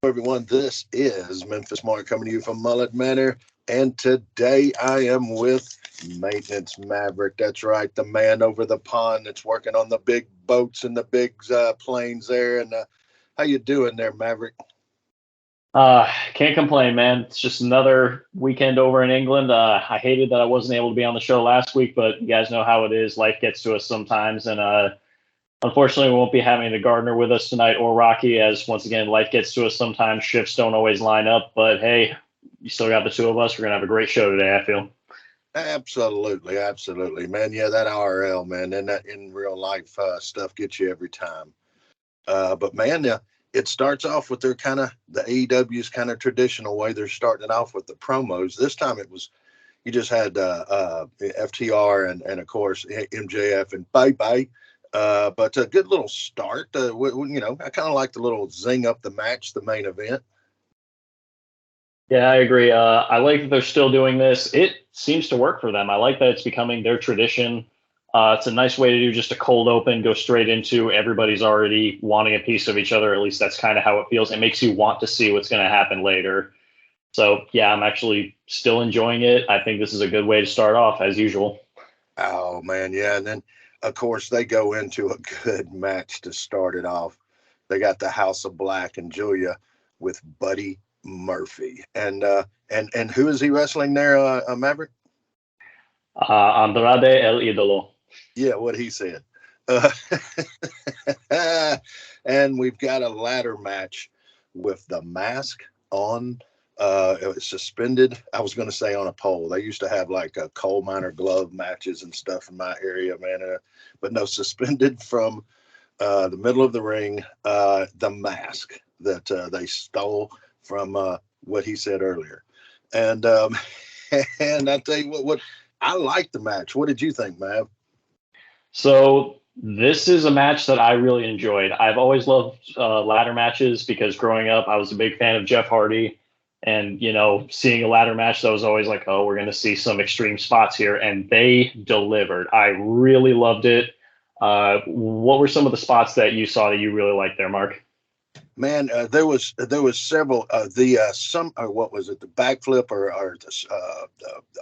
Everyone, this is Memphis Mark coming to you from Mullet Manor, and today I am with Maintenance Maverick. That's right, the man over the pond that's working on the big boats and the big planes there. And how you doing there, Maverick? Can't complain, man. It's just another weekend over in England. I hated that I wasn't able to be on the show last week, but you guys know how it is. Life gets to us sometimes, and unfortunately, we won't be having the Gardner with us tonight or Rocky, as once again, life gets to us sometimes. Shifts don't always line up, but hey, you still got the two of us. We're gonna have a great show today, I feel. Absolutely, man. Yeah, that RL, man, and that in real life stuff gets you every time. But man, it starts off with their the AEW's kind of traditional way. They're starting it off with the promos. This time it was, you just had FTR and of course MJF and Bye Bye. But a good little start. I kind of like the little zing up the match, the main event. Yeah, I agree. I like that they're still doing this. It seems to work for them. I like that it's becoming their tradition. It's a nice way to do just a cold open, go straight into everybody's already wanting a piece of each other. At least that's kind of how it feels. It makes you want to see what's going to happen later. So, yeah, I'm actually still enjoying it. I think this is a good way to start off, as usual. Oh, man, yeah. And then, of course, they go into a good match to start it off. They got the House of Black and Julia with Buddy Murphy. And who is he wrestling there, Maverick? Andrade el Idolo. Yeah, what he said. Uh, and we've got a ladder match with the mask on suspended. I was going to say on a pole. They used to have like a coal miner glove matches and stuff in my area, man. But no, suspended from the middle of the ring, the mask that they stole from what he said earlier. And and I tell you what I liked the match. What did you think, Mav? So this is a match that I really enjoyed. I've always loved ladder matches because growing up, I was a big fan of Jeff Hardy. And, seeing a ladder match, that was always like, oh, we're going to see some extreme spots here. And they delivered. I really loved it. What were some of the spots that you saw that you really liked there, Mark? Man, there was several. What was it? The backflip or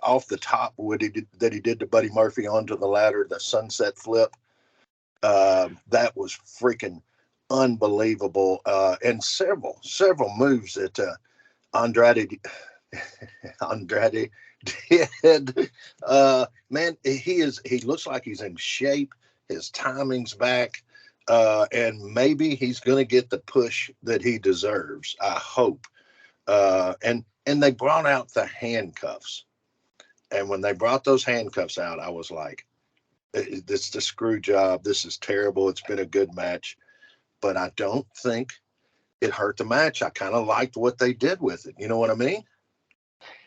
off the top that he did to Buddy Murphy onto the ladder, the sunset flip. That was freaking unbelievable. And several moves that Andrade Andrade did. Man, he looks like he's in shape. His timing's back. And maybe he's going to get the push that he deserves. I hope. And they brought out the handcuffs. And when they brought those handcuffs out, I was like, "This is the screw job. This is terrible. It's been a good match, but I don't think it hurt the match. I kind of liked what they did with it. You know what I mean?"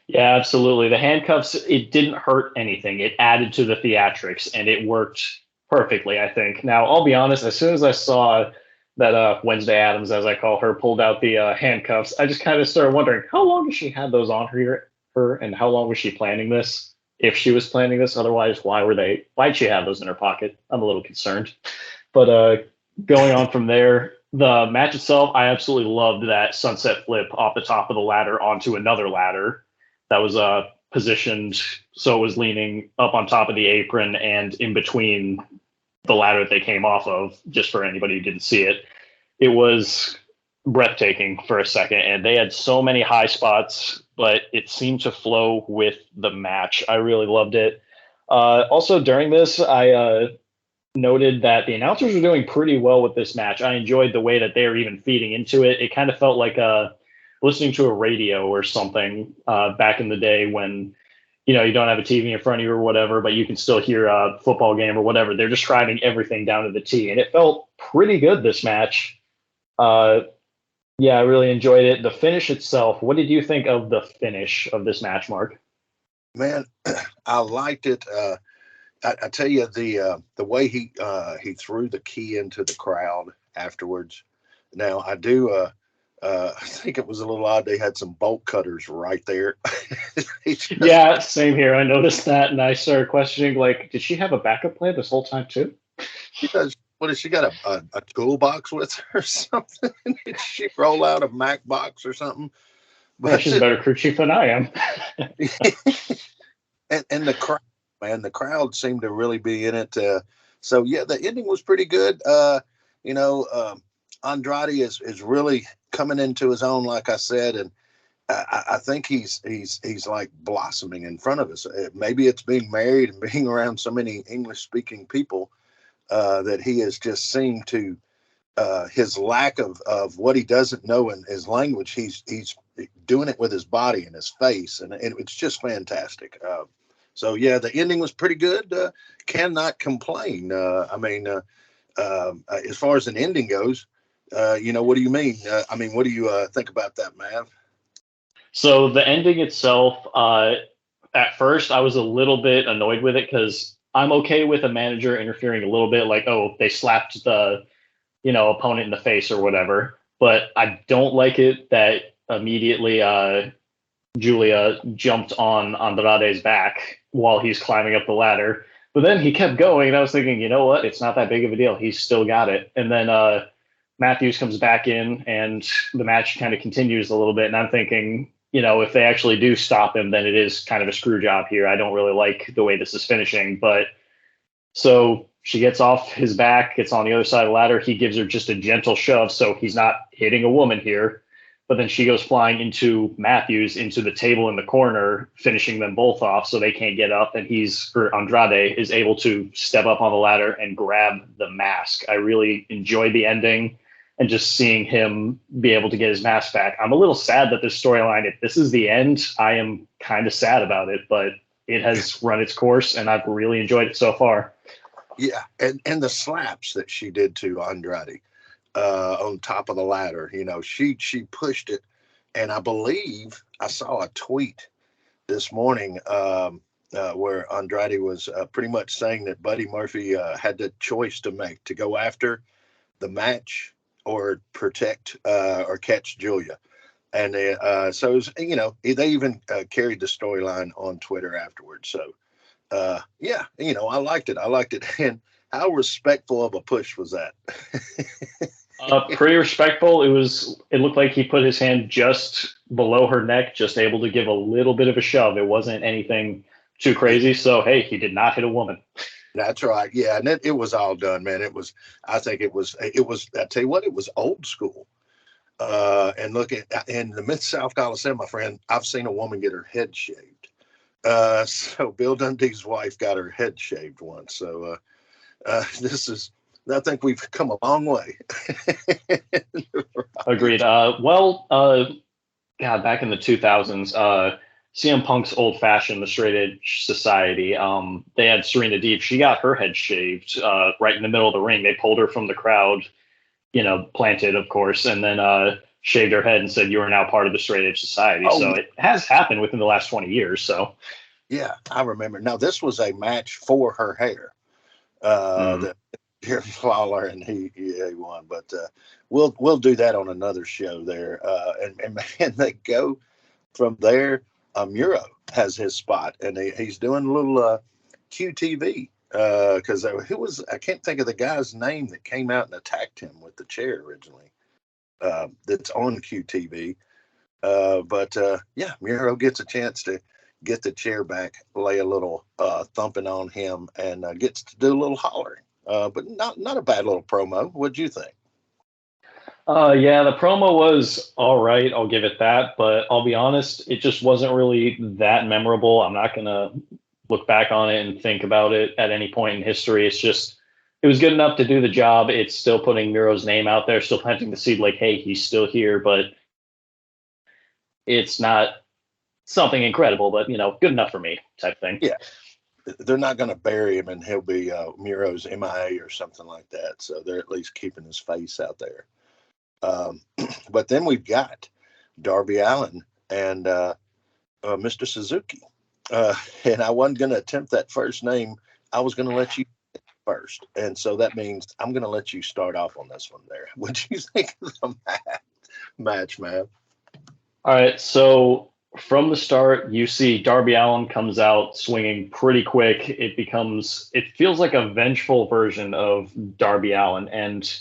Yeah, absolutely. The handcuffs, it didn't hurt anything. It added to the theatrics, and it worked perfectly, I think. Now, I'll be honest, as soon as I saw that Wednesday Adams, as I call her, pulled out the handcuffs, I just kind of started wondering, how long has she had those on her, and how long was she planning this? If she was planning this, otherwise, why'd she have those in her pocket? I'm a little concerned. But going on from there, the match itself, I absolutely loved that sunset flip off the top of the ladder onto another ladder that was positioned so it was leaning up on top of the apron and in between the ladder that they came off of, just for anybody who didn't see it. It was breathtaking for a second, and they had so many high spots, but it seemed to flow with the match. I really loved it. Also, during this, I noted that the announcers were doing pretty well with this match. I enjoyed the way that they were even feeding into it. It kind of felt like listening to a radio or something back in the day when you don't have a TV in front of you or whatever, but you can still hear a football game or whatever. They're describing everything down to the T, and it felt pretty good, this match. Yeah, I really enjoyed it. The finish itself, what did you think of the finish of this match, Mark? Man, I liked it. I tell you, the way he threw the key into the crowd afterwards. Now, I do. I think it was a little odd. They had some bolt cutters right there. Yeah, same here. I noticed that, and I started questioning, like, did she have a backup plan this whole time too? Well, what has she got a toolbox with her or something? Did she roll out a Mac box or something? Yeah, But she's a better crew chief than I am. and the crowd, man, the crowd seemed to really be in it. So yeah, the ending was pretty good. Andrade is really coming into his own, like I said, and I think he's like blossoming in front of us. Maybe it's being married and being around so many English speaking people that he has just seemed to his lack of what he doesn't know in his language. He's doing it with his body and his face, and it's just fantastic. So yeah, the ending was pretty good. Cannot complain. As far as an ending goes, what do you mean? What do you think about that, Mav? So the ending itself, at first I was a little bit annoyed with it because I'm okay with a manager interfering a little bit, like, oh, they slapped the opponent in the face or whatever. But I don't like it that immediately Julia jumped on Andrade's back while he's climbing up the ladder. But then he kept going, and I was thinking, you know what? It's not that big of a deal. He's still got it. And then Matthews comes back in, and the match kind of continues a little bit. And I'm thinking, if they actually do stop him, then it is kind of a screw job here. I don't really like the way this is finishing. But so she gets off his back, gets on the other side of the ladder. He gives her just a gentle shove, so he's not hitting a woman here. But then she goes flying into Matthews, into the table in the corner, finishing them both off so they can't get up. And Andrade is able to step up on the ladder and grab the mask. I really enjoyed the ending and just seeing him be able to get his mask back. I'm a little sad that this storyline, if this is the end, I am kind of sad about it, but it has run its course and I've really enjoyed it so far. Yeah, and the slaps that she did to Andrade on top of the ladder, she pushed it, and I believe I saw a tweet this morning where Andrade was pretty much saying that Buddy Murphy had the choice to make, to go after the match or protect or catch Julia. And so it was, they even carried the storyline on Twitter afterwards. So I liked it. And how respectful of a push was that? Pretty respectful. It looked like he put his hand just below her neck, just able to give a little bit of a shove. It wasn't anything too crazy. So, hey, he did not hit a woman. That's right. Yeah. And it was all done, man. I tell you what, it was old school. And look in the Mid-South Coliseum, my friend, I've seen a woman get her head shaved. So Bill Dundee's wife got her head shaved once. So I think we've come a long way. Agreed. Back in the 2000s, CM Punk's Old Fashioned, the Straight Edge Society, they had Serena Deeb. She got her head shaved right in the middle of the ring. They pulled her from the crowd, planted, of course, and then shaved her head and said, "You are now part of the Straight Edge Society." Oh. So it has happened within the last 20 years. So, yeah, I remember. Now, this was a match for her hair. That Jerry Lawler and he won, but we'll do that on another show there. And man, they go from there. Muro has his spot, and he's doing a little QTV because I can't think of the guy's name that came out and attacked him with the chair originally. That's on QTV, but Muro gets a chance to get the chair back, lay a little thumping on him, and gets to do a little hollering. But not a bad little promo. What'd you think? The promo was all right. I'll give it that. But I'll be honest, it just wasn't really that memorable. I'm not going to look back on it and think about it at any point in history. It was good enough to do the job. It's still putting Miro's name out there, still planting the seed like, hey, he's still here. But it's not something incredible, but, good enough for me type thing. Yeah. They're not going to bury him and he'll be Miro's MIA or something like that. So they're at least keeping his face out there. But then we've got Darby Allin and Mr. Suzuki. And I wasn't going to attempt that first name. I was going to let you first. And so that means I'm going to let you start off on this one there. What do you think of the match, man? All right. So from the start, you see Darby Allin comes out swinging pretty quick. It feels like a vengeful version of Darby Allin. And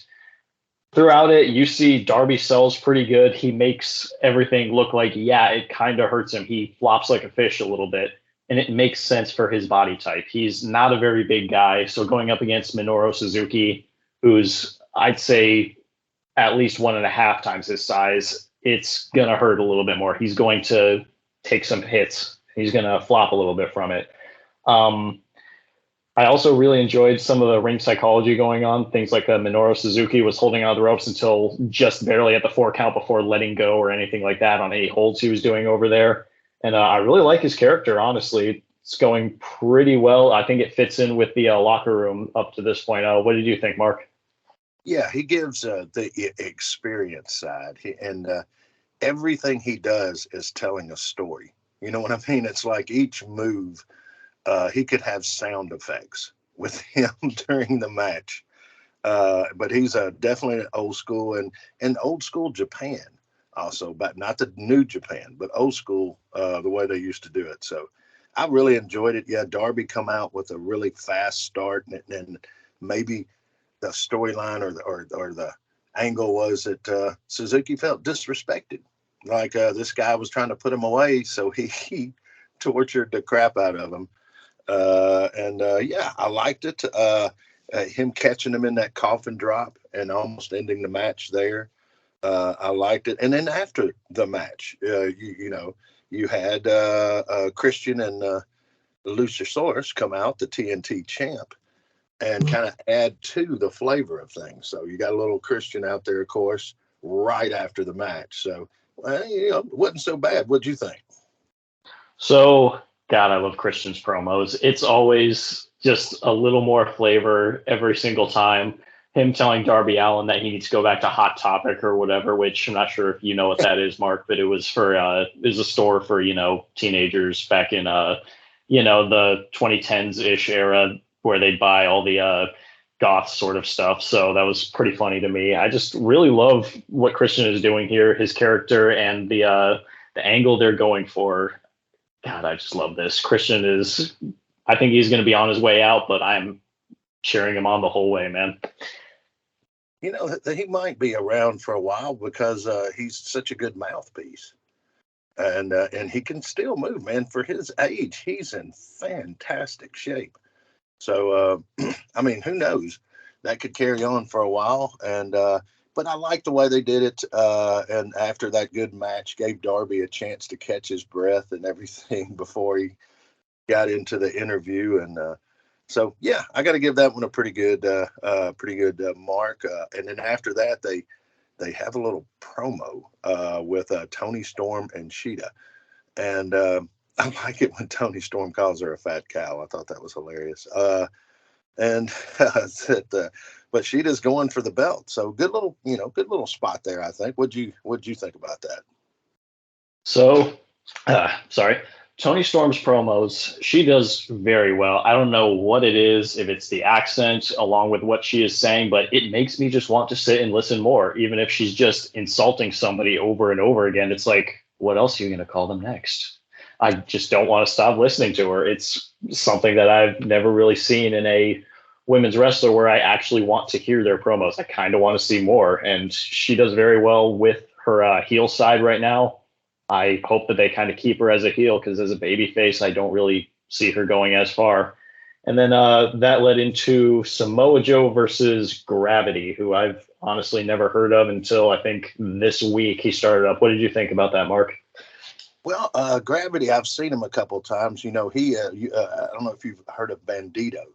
throughout it, you see Darby sells pretty good. He makes everything look like, yeah, it kind of hurts him. He flops like a fish a little bit, and it makes sense for his body type. He's not a very big guy. So going up against Minoru Suzuki, who's, I'd say, at least 1.5 times his size, it's going to hurt a little bit more. He's going to take some hits. He's going to flop a little bit from it. Um, I also really enjoyed some of the ring psychology going on. Things like Minoru Suzuki was holding on the ropes until just barely at the 4 count before letting go or anything like that on any holds he was doing over there. And I really like his character, honestly. It's going pretty well. I think it fits in with the locker room up to this point. What did you think, Mark? Yeah, he gives the experience side, and everything he does is telling a story. You know what I mean? It's like each move, he could have sound effects with him during the match. But he's definitely an old school and old school Japan also, but not the new Japan, but old school, the way they used to do it. So I really enjoyed it. Yeah, Darby come out with a really fast start, and maybe the storyline or the angle was that Suzuki felt disrespected, like this guy was trying to put him away, so he tortured the crap out of him. Yeah, I liked it. Him catching him in that coffin drop and almost ending the match there. I liked it. And then after the match, you had Christian and Luchasaurus come out, the TNT champ, and kind of add to the flavor of things. So you got a little Christian out there, of course, right after the match. So, it wasn't so bad. What'd you think? So, God, I love Christian's promos. It's always just a little more flavor every single time. Him telling Darby Allin that he needs to go back to Hot Topic or whatever, which I'm not sure if you know what that is, Mark, but it was it was a store for, teenagers back in, the 2010s ish era where they'd buy all the goth sort of stuff. So that was pretty funny to me. I just really love what Christian is doing here, his character and the angle they're going for. God, I just love this. Christian is, I think he's going to be on his way out, but I'm cheering him on the whole way, man. He might be around for a while because he's such a good mouthpiece, and he can still move, man. For his age, he's in fantastic shape. So, I mean, who knows? That could carry on for a while, but I like the way they did it. And after that good match, gave Darby a chance to catch his breath and everything before he got into the interview. And so, yeah, I got to give that one a pretty good mark. And then after that, they have a little promo with Tony Storm and Sheeta, and I like it when Tony Storm calls her a fat cow. I thought that was hilarious. And but Sheeta's going for the belt, so good little spot there. I think. What'd you think about that? So, sorry. Tony Storm's promos, she does very well. I don't know what it is, if it's the accent along with what she is saying, but it makes me just want to sit and listen more, even if she's just insulting somebody over and over again. It's like, what else are you going to call them next? I just don't want to stop listening to her. It's something that I've never really seen in a women's wrestler where I actually want to hear their promos. I kind of want to see more, and she does very well with her heel side right now. I hope that they kind of keep her as a heel because as a baby face, I don't really see her going as far. And then that led into Samoa Joe versus Gravity, who I've honestly never heard of until I think this week he started up. What did you think about that, Mark? Well, Gravity, I've seen him a couple of times. He, I don't know if you've heard of Bandito,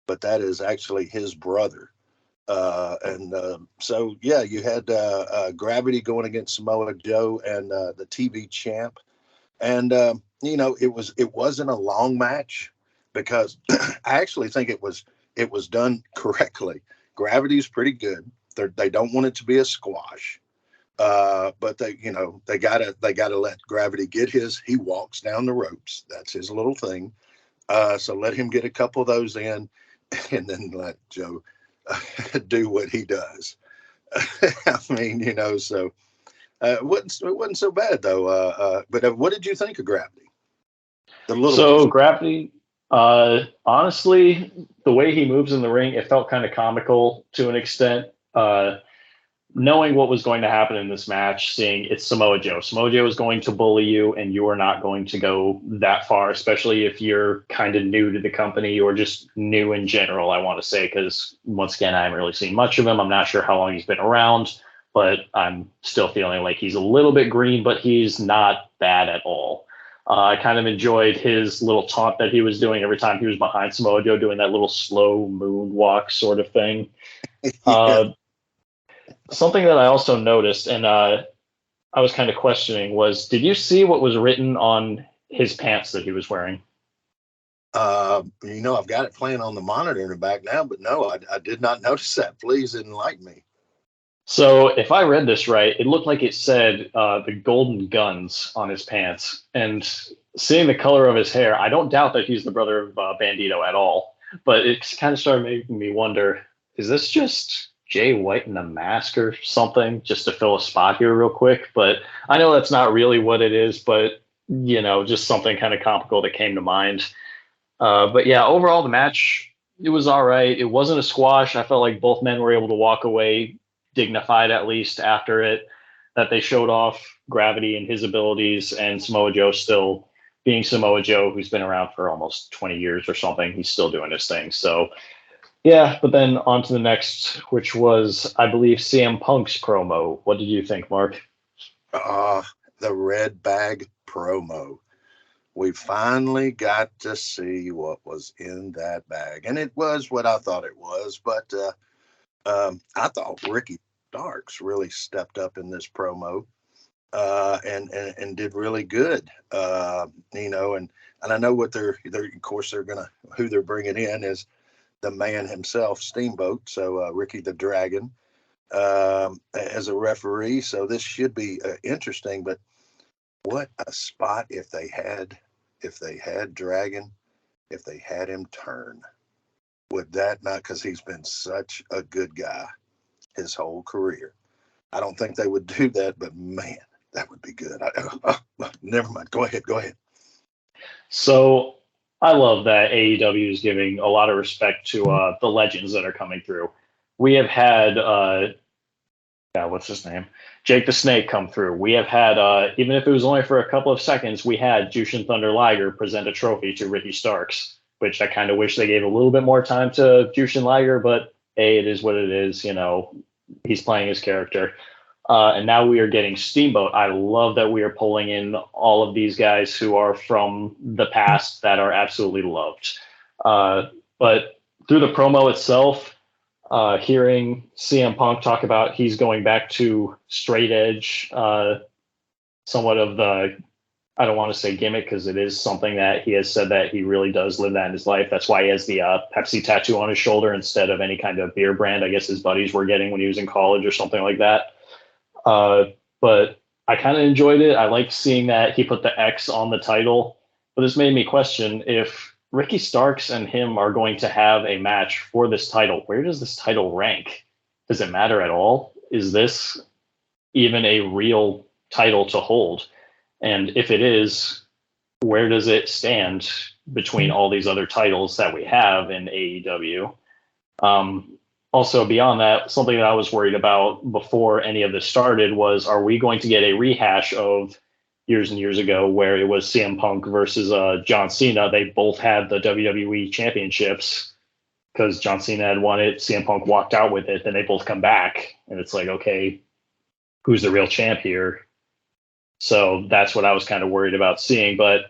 but that is actually his brother. So yeah, you had Gravity going against Samoa Joe and the TV champ, and it wasn't a long match because I actually think it was done correctly. Gravity's pretty good. They don't want it to be a squash, but they gotta let Gravity get his. He walks down the ropes. That's his little thing. So let him get a couple of those in, and then let Joe do what he does. I mean, so It wasn't so bad though. But what did you think of Gravity? The little So version. Gravity, honestly, the way he moves in the ring, it felt kind of comical to an extent. Knowing what was going to happen in this match, seeing it's Samoa Joe. Samoa Joe is going to bully you, and you are not going to go that far, especially if you're kind of new to the company or just new in general, I want to say, because once again, I haven't really seen much of him. I'm not sure how long he's been around, but I'm still feeling like he's a little bit green, but he's not bad at all. I kind of enjoyed his little taunt that he was doing every time he was behind Samoa Joe, doing that little slow moonwalk sort of thing. Yeah. Something that I also noticed, and I was kind of questioning, was did you see what was written on his pants that he was wearing? I've got it playing on the monitor in the back now, but no, I did not notice that. Please enlighten me. So if I read this right, it looked like it said the Golden Guns on his pants. And seeing the color of his hair, I don't doubt that he's the brother of Bandito at all. But it kind of started making me wonder, is this just Jay White in a mask or something just to fill a spot here real quick? But I know that's not really what it is, but, just something kind of comical that came to mind. But yeah, overall, the match, it was all right. It wasn't a squash. I felt like both men were able to walk away dignified, at least after it, that they showed off Gravity and his abilities, and Samoa Joe still being Samoa Joe, who's been around for almost 20 years or something. He's still doing his thing. So yeah, but then on to the next, which was, I believe, CM Punk's promo. What did you think, Mark? The red bag promo. We finally got to see what was in that bag, and it was what I thought it was. But I thought Ricky Starks really stepped up in this promo, and did really good. And I know what they're of course who they're bringing in is the man himself, Steamboat. So Ricky the Dragon as a referee. So this should be interesting. But what a spot if they had Dragon, if they had him turn. Would that not, because he's been such a good guy his whole career. I don't think they would do that, but man, that would be good. Never mind. Go ahead. So I love that AEW is giving a lot of respect to the legends that are coming through. We have had what's his name? Jake the Snake come through. We have had, even if it was only for a couple of seconds, we had Jushin Thunder Liger present a trophy to Ricky Starks, which I kind of wish they gave a little bit more time to Jushin Liger, but hey, it is what it is. He's playing his character. And now we are getting Steamboat. I love that we are pulling in all of these guys who are from the past that are absolutely loved. But through the promo itself, hearing CM Punk talk about he's going back to straight edge, somewhat of the, I don't want to say gimmick because it is something that he has said that he really does live that in his life. That's why he has the Pepsi tattoo on his shoulder instead of any kind of beer brand I guess his buddies were getting when he was in college or something like that. But I kind of enjoyed it. I liked seeing that he put the X on the title, but this made me question if Ricky Starks and him are going to have a match for this title. Where does this title rank? Does it matter at all? Is this even a real title to hold? And if it is, where does it stand between all these other titles that we have in AEW? Also, beyond that, something that I was worried about before any of this started was, are we going to get a rehash of years and years ago where it was CM Punk versus John Cena? They both had the WWE championships because John Cena had won it. CM Punk walked out with it. Then they both come back. And it's like, okay, who's the real champ here? So that's what I was kind of worried about seeing. But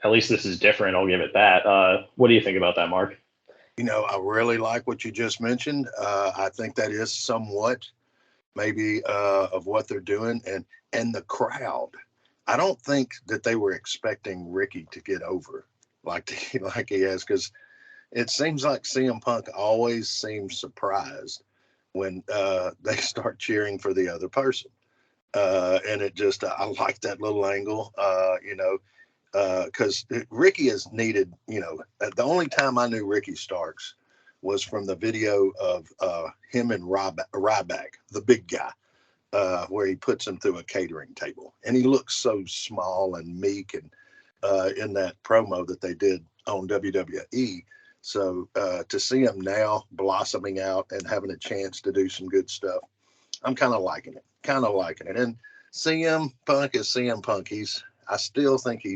at least this is different. I'll give it that. What do you think about that, Mark? I really like what you just mentioned. I think that is somewhat maybe of what they're doing, and the crowd. I don't think that they were expecting Ricky to get over like he has, because it seems like CM Punk always seems surprised when they start cheering for the other person, and it just I like that little angle, because Ricky is needed. The only time I knew Ricky Starks was from the video of him and Ryback, the big guy. where he puts him through a catering table, and he looks so small and meek, and in that promo that they did on WWE. So to see him now blossoming out and having a chance to do some good stuff, I'm kind of liking it. And CM Punk is CM Punk. I still think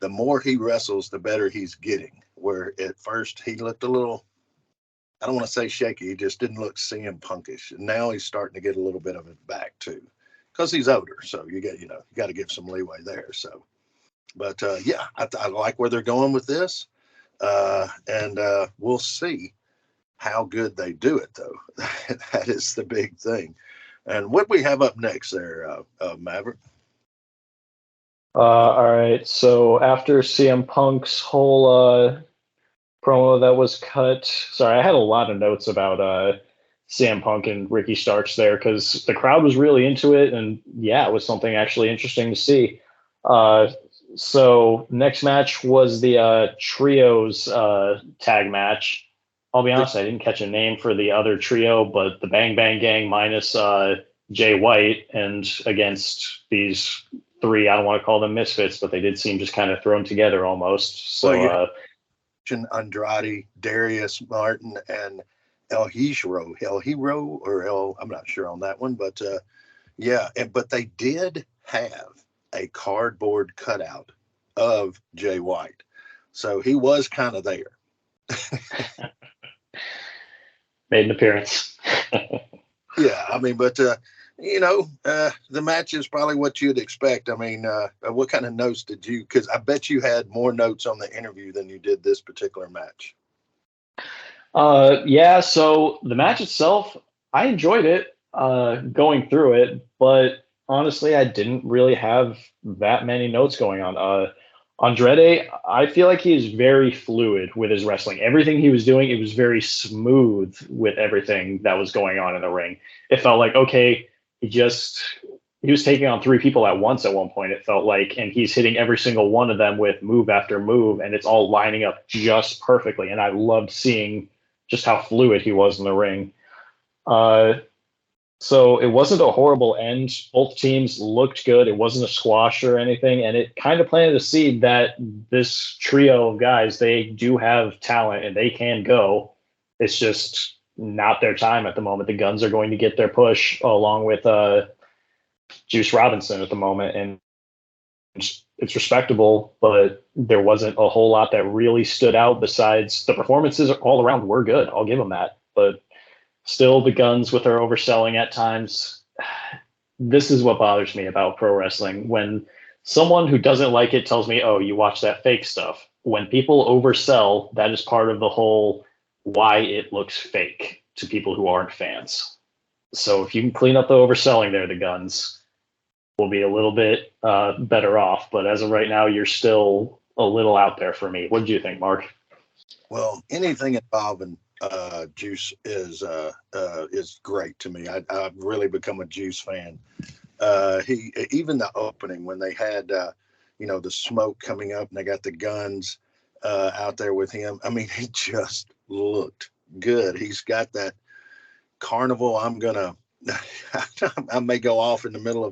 the more he wrestles, the better he's getting. Where at first he looked a little, I don't want to say shaky, he just didn't look CM Punkish. And now he's starting to get a little bit of it back too, because he's older. So you got to give some leeway there. So, but yeah, I like where they're going with this, and we'll see how good they do it, though. That is the big thing. And what we have up next there, Maverick? All right. So after CM Punk's whole promo that was cut, sorry, I had a lot of notes about CM Punk and Ricky Starks there because the crowd was really into it, and yeah, it was something actually interesting to see. So next match was the trios tag match. I'll be honest, I didn't catch a name for the other trio, but the Bang Bang Gang minus Jay White and against these three, I don't want to call them misfits, but they did seem just kind of thrown together almost. So Andrade, Darius Martin, and El Hero, I'm not sure on that one, but yeah, but they did have a cardboard cutout of Jay White, so he was kind of there. Made an appearance. Yeah, I mean, but the match is probably what you'd expect. I mean, what kind of notes did you? Because I bet you had more notes on the interview than you did this particular match. Yeah. So the match itself, I enjoyed it going through it, but honestly, I didn't really have that many notes going on. Andrade, I feel like he is very fluid with his wrestling. Everything he was doing, it was very smooth with everything that was going on in the ring. It felt like, okay, he was taking on three people at once at one point, it felt like, and he's hitting every single one of them with move after move, and it's all lining up just perfectly. And I loved seeing just how fluid he was in the ring. So it wasn't a horrible end. Both teams looked good. It wasn't a squash or anything. And it kind of planted a seed that this trio of guys, they do have talent and they can go. It's just not their time at the moment. The Guns are going to get their push along with Juice Robinson at the moment. And it's respectable, but there wasn't a whole lot that really stood out besides the performances all around were good. I'll give them that. But still, the Guns with their overselling at times. This is what bothers me about pro wrestling. When someone who doesn't like it tells me, oh, you watch that fake stuff. When people oversell, that is part of the whole why it looks fake to people who aren't fans. So if you can clean up the overselling there, the Guns will be a little bit better off. But as of right now, you're still a little out there for me. What did you think, Mark? Well, anything involving Juice is great to me. I've really become a Juice fan. He even the opening when they had the smoke coming up and they got the Guns out there with him. I mean, he just looked good. He's got that carnival. I may go off in the middle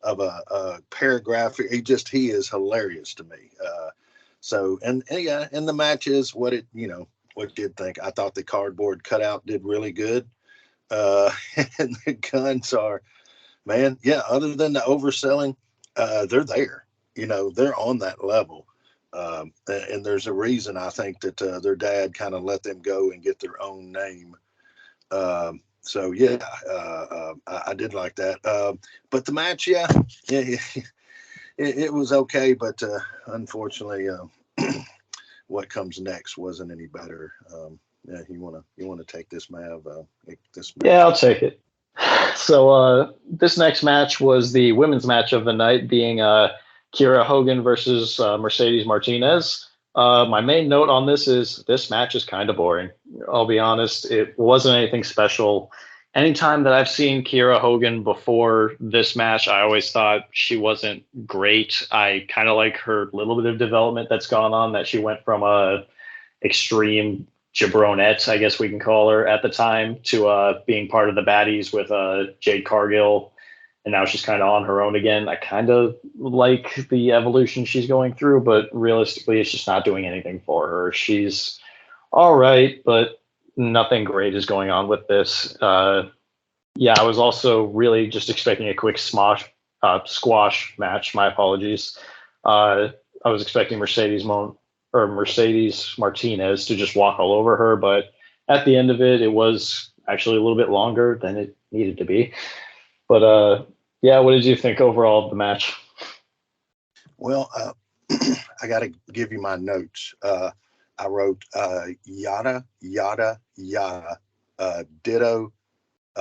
of a paragraph. He is hilarious to me. So and the match is what did think. I thought the cardboard cutout did really good. And the Guns are, man, yeah, other than the overselling, they're there. They're on that level. And there's a reason I think that their dad kind of let them go and get their own name. So yeah, I did like that. But the match, yeah, it was okay, but unfortunately, what comes next wasn't any better. Yeah, you wanna take this, Mav? Yeah, I'll take it. So this next match was the women's match of the night, being Kiera Hogan versus Mercedes Martinez. My main note on this match is kind of boring. I'll be honest, it wasn't anything special. Anytime that I've seen Kiera Hogan before this match, I always thought she wasn't great. I kind of like her little bit of development that's gone on, that she went from a extreme jabronette, I guess we can call her at the time, to being part of the baddies with Jade Cargill, and now she's kind of on her own again. I kind of like the evolution she's going through, but realistically, it's just not doing anything for her. She's all right, but nothing great is going on with this. Yeah, I was also really just expecting a quick squash match. My apologies. I was expecting Mercedes Martinez to just walk all over her, but at the end of it, it was actually a little bit longer than it needed to be. But yeah, what did you think overall of the match? Well, I got to give you my notes. I wrote yada, yada, yada, ditto,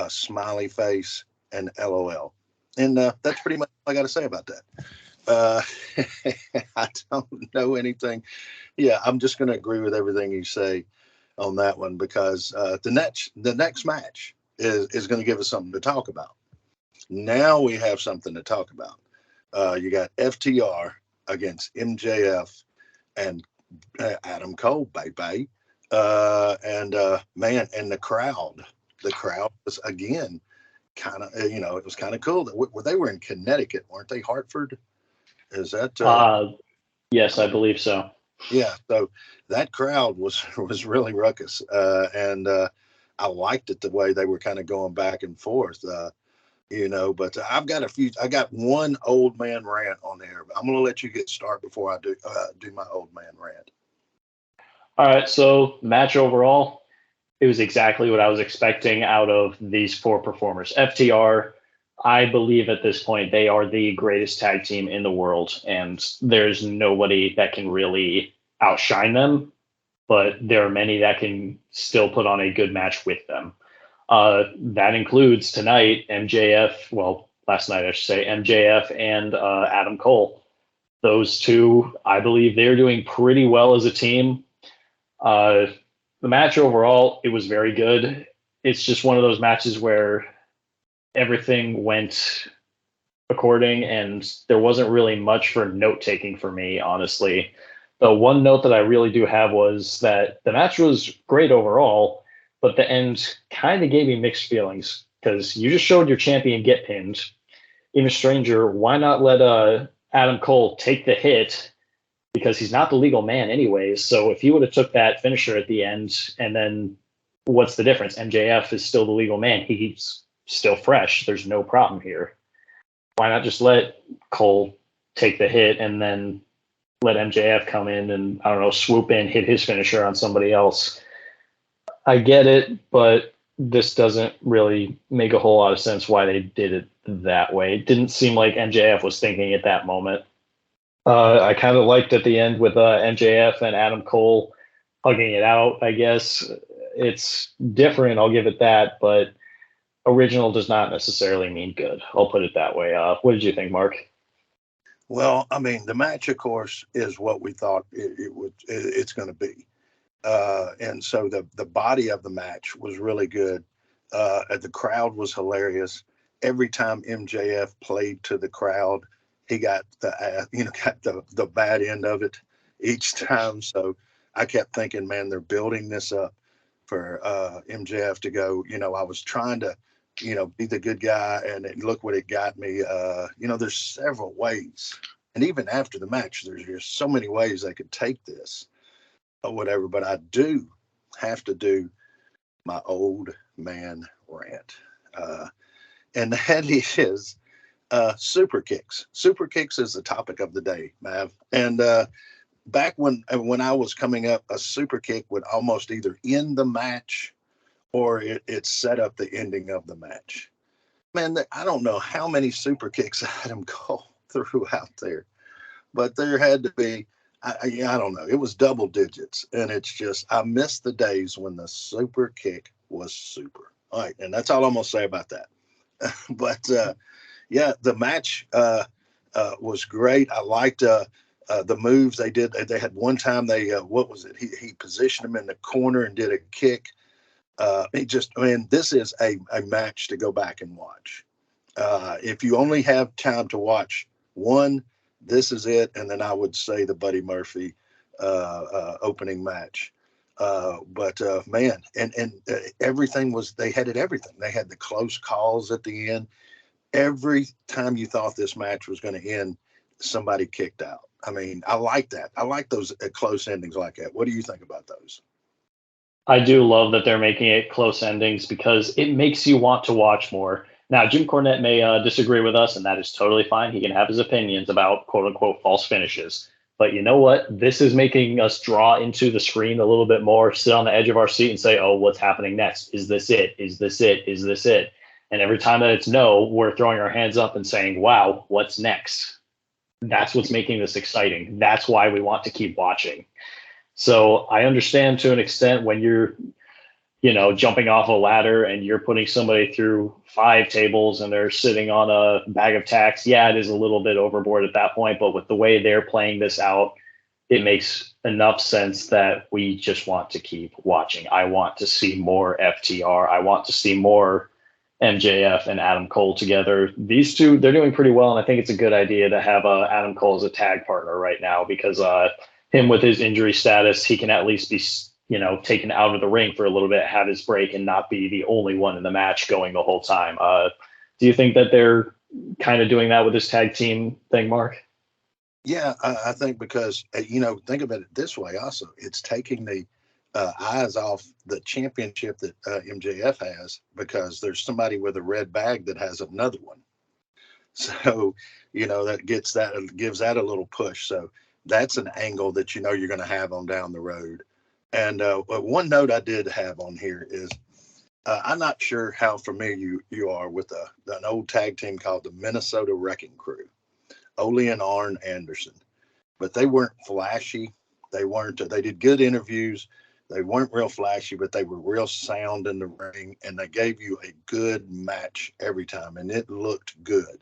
smiley face, and LOL. And that's pretty much all I got to say about that. I don't know anything. Yeah, I'm just going to agree with everything you say on that one, because the next match is going to give us something to talk about. Now we have something to talk about. You got FTR against MJF and Adam Cole, baby. And man, and the crowd was again kind of, it was kind of cool. They were in Connecticut, weren't they? Hartford? Is that? Yes, I believe so. Yeah. So that crowd was really ruckus. And I liked it the way they were kind of going back and forth. But I got one old man rant on there. But I'm going to let you get started before I do my old man rant. All right. So match overall, it was exactly what I was expecting out of these four performers. FTR, I believe at this point, they are the greatest tag team in the world, and there's nobody that can really outshine them, but there are many that can still put on a good match with them. That includes tonight last night I should say, MJF and Adam Cole. Those two, I believe they're doing pretty well as a team. The match overall, it was very good. It's just one of those matches where everything went according, and there wasn't really much for note taking for me, honestly. The one note that I really do have was that the match was great overall, but the end kind of gave me mixed feelings, because you just showed your champion get pinned. Even stranger, why not let Adam Cole take the hit, because he's not the legal man anyways. So if he would have took that finisher at the end, and then what's the difference? MJF is still the legal man. He's still fresh. There's no problem here. Why not just let Cole take the hit and then let MJF come in and, I don't know, swoop in, hit his finisher on somebody else? I get it, but this doesn't really make a whole lot of sense why they did it that way. It didn't seem like MJF was thinking at that moment. I kind of liked at the end with MJF and Adam Cole hugging it out, I guess. It's different, I'll give it that, but original does not necessarily mean good. I'll put it that way. What did you think, Mark? Well, I mean, the match, of course, is what we thought it's going to be. And so the body of the match was really good. The crowd was hilarious. Every time MJF played to the crowd, he got the bad end of it each time. So I kept thinking, man, they're building this up for MJF to go. I was trying to, be the good guy, and look what it got me. There's several ways, and even after the match, there's so many ways they could take this or whatever. But I do have to do my old man rant, and that is super kicks. Super kicks is the topic of the day, Mav. And back when I was coming up, a super kick would almost either end the match or it set up the ending of the match. Man, I don't know how many super kicks Adam Cole threw out there, but there had to be, I don't know, it was double digits. And it's just, I miss the days when the super kick was super. All right, and that's all I'm going to say about that. But yeah, the match was great. I liked the moves they did. They had one time what was it? He positioned him in the corner and did a kick. This is a match to go back and watch. If you only have time to watch one, this is it. And then I would say the Buddy Murphy opening match. But man, and everything was, they had it, everything. They had the close calls at the end. Every time you thought this match was going to end, somebody kicked out. I mean, I like that. I like those close endings like that. What do you think about those? I do love that they're making it close endings because it makes you want to watch more. Now, Jim Cornette may disagree with us, and that is totally fine. He can have his opinions about quote unquote false finishes. But you know what? This is making us draw into the screen a little bit more, sit on the edge of our seat and say, oh, what's happening next? Is this it? Is this it? Is this it? And every time that it's no, we're throwing our hands up and saying, wow, what's next? That's what's making this exciting. That's why we want to keep watching. So I understand to an extent when you're, jumping off a ladder and you're putting somebody through 5 tables and they're sitting on a bag of tacks. Yeah, it is a little bit overboard at that point, but with the way they're playing this out, it makes enough sense that we just want to keep watching. I want to see more FTR. I want to see more MJF and Adam Cole together. These two, they're doing pretty well, and I think it's a good idea to have Adam Cole as a tag partner right now because him with his injury status, he can at least be taken out of the ring for a little bit, have his break, and not be the only one in the match going the whole time. Do you think that they're kind of doing that with this tag team thing, Mark? Yeah, I think because, think about it this way also. It's taking the eyes off the championship that MJF has because there's somebody with a red bag that has another one. So, that gives that a little push. So that's an angle that you're going to have on down the road. And one note I did have on here is I'm not sure how familiar you are with an old tag team called the Minnesota Wrecking Crew, Ole and Arn Anderson. But they weren't flashy. They did good interviews. They weren't real flashy, but they were real sound in the ring, and they gave you a good match every time, and it looked good.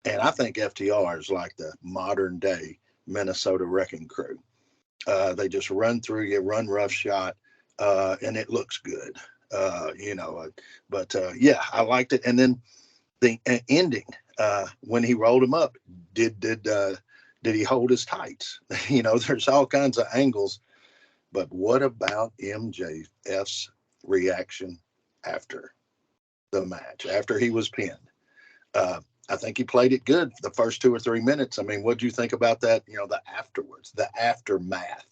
And I think FTR is like the modern day Minnesota Wrecking Crew. They just run through you, run roughshod, and it looks good. But yeah, I liked it. And then the ending when he rolled him up, did he hold his tights? There's all kinds of angles. But what about MJF's reaction after the match, after he was pinned? I think he played it good the first 2 or 3 minutes. I mean, what do you think about that? The afterwards, the aftermath.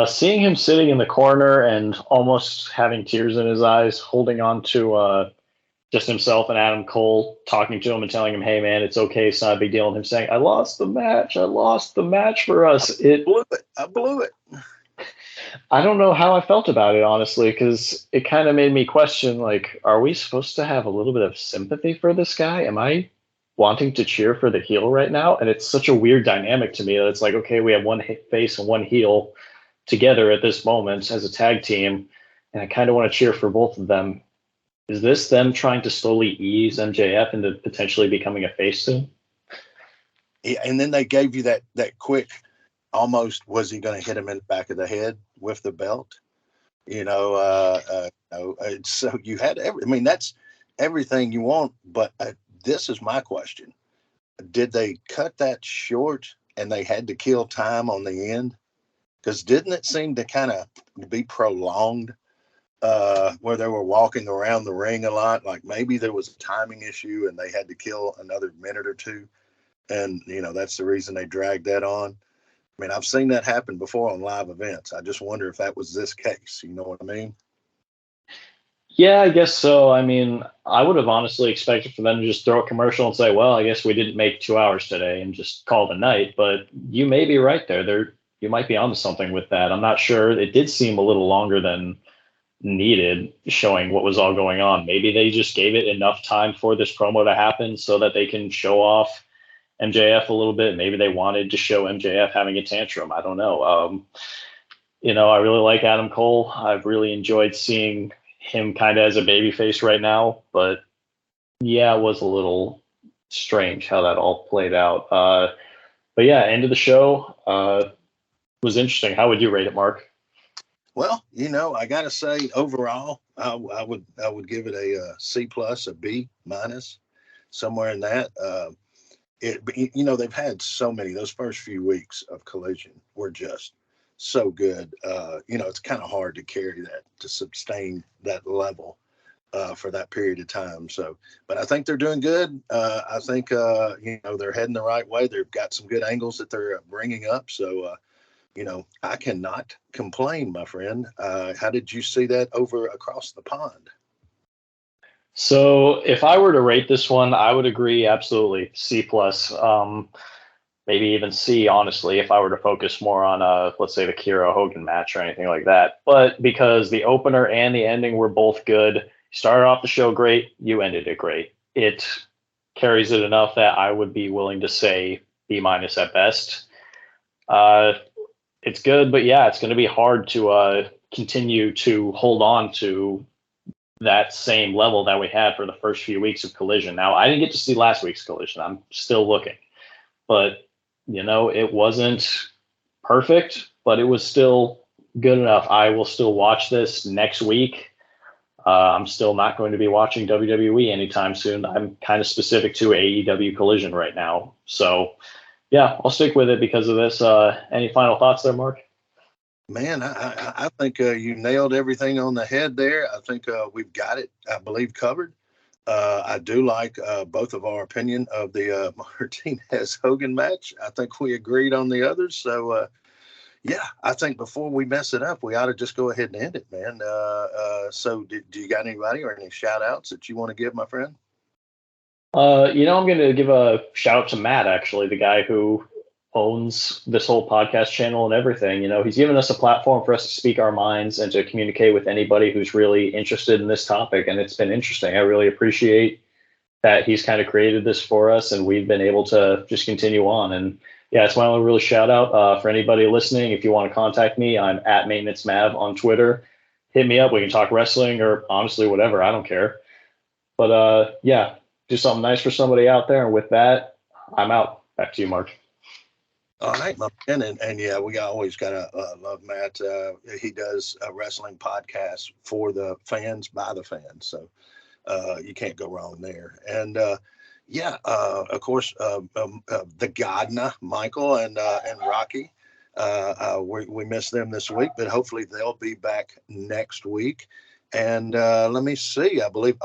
Seeing him sitting in the corner and almost having tears in his eyes, holding on to just himself and Adam Cole, talking to him and telling him, "Hey, man, it's okay. It's not a big deal." And him saying, "I lost the match. I lost the match for us." I blew it. I don't know how I felt about it, honestly, because it kind of made me question, like, are we supposed to have a little bit of sympathy for this guy? Am I wanting to cheer for the heel right now? And it's such a weird dynamic to me that it's like, okay, we have one face and one heel together at this moment as a tag team, and I kind of want to cheer for both of them. Is this them trying to slowly ease MJF into potentially becoming a face soon? Yeah, and then they gave you that quick, almost, was he going to hit him in the back of the head with the belt? So you had that's everything you want. But this is my question: did they cut that short and they had to kill time on the end? Because didn't it seem to kind of be prolonged? Where they were walking around the ring a lot, like maybe there was a timing issue and they had to kill another minute or two, and that's the reason they dragged that on. I mean, I've seen that happen before on live events. I just wonder if that was this case. You know what I mean? Yeah, I guess so. I mean, I would have honestly expected for them to just throw a commercial and say, "Well, I guess we didn't make 2 hours today," and just call it a night. But you may be right there. You might be onto something with that. I'm not sure. It did seem a little longer than needed, showing what was all going on. Maybe they just gave it enough time for this promo to happen so that they can show off MJF a little bit. Maybe they wanted to show MJF having a tantrum. I don't know. I really like Adam Cole. I've really enjoyed seeing him kind of as a babyface right now. But yeah, it was a little strange how that all played out. But yeah, end of the show was interesting. How would you rate it, Mark? Well, I got to say, overall, I would give it a C plus, a B minus, somewhere in that. They've had so many. Those first few weeks of Collision were just so good. It's kind of hard to carry that, to sustain that level for that period of time. So, but I think they're doing good. I think, they're heading the right way. They've got some good angles that they're bringing up. So, I cannot complain, my friend. How did you see that over across the pond? So if I were to rate this one, I would agree absolutely C plus, maybe even C, honestly, if I were to focus more on let's say the Kira Hogan match or anything like that. But because the opener and the ending were both good, you started off the show great, you ended it great. It carries it enough that I would be willing to say B minus at best. It's good, but yeah, it's going to be hard to continue to hold on to that same level that we had for the first few weeks of Collision. Now, I didn't get to see last week's Collision. I'm still looking. But, it wasn't perfect, but it was still good enough. I will still watch this next week. I'm still not going to be watching WWE anytime soon. I'm kind of specific to AEW Collision right now. So, yeah, I'll stick with it because of this. Any final thoughts there, Mark? Man, I think you nailed everything on the head there. I think we've got it, I believe, covered. I do like both of our opinion of the Martinez-Hogan match. I think we agreed on the others. So, I think before we mess it up, we ought to just go ahead and end it, man. So do you got anybody or any shout-outs that you want to give, my friend? I'm going to give a shout-out to Matt, actually, the guy who owns this whole podcast channel and everything. He's given us a platform for us to speak our minds and to communicate with anybody who's really interested in this topic. And it's been interesting. I really appreciate that he's kind of created this for us and we've been able to just continue on. And yeah, it's my only really shout out for anybody listening. If you want to contact me, I'm at Maintenance Mav on Twitter. Hit me up. We can talk wrestling or honestly, whatever. I don't care. But do something nice for somebody out there. And with that, I'm out. Back to you, Mark. All right, my friend, and yeah, we always gotta love Matt. He does a wrestling podcast for the fans by the fans, so you can't go wrong there. And of course, the Godna, Michael and Rocky. We missed them this week, but hopefully they'll be back next week. And let me see. I believe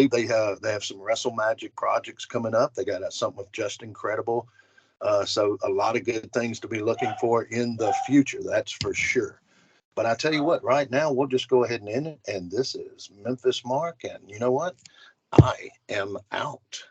they have some Wrestle Magic projects coming up. They got something with Just Incredible. So a lot of good things to be looking for in the future, that's for sure. But I tell you what, right now, we'll just go ahead and end it. And this is Memphis Mark. And you know what? I am out.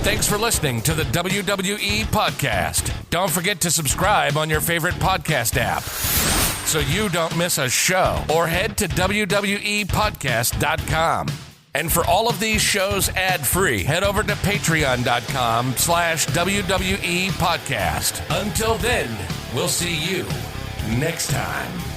Thanks for listening to the WWE Podcast. Don't forget to subscribe on your favorite podcast app so you don't miss a show, or head to WWEpodcast.com. And for all of these shows ad-free, head over to patreon.com/WWE Podcast. Until then, we'll see you next time.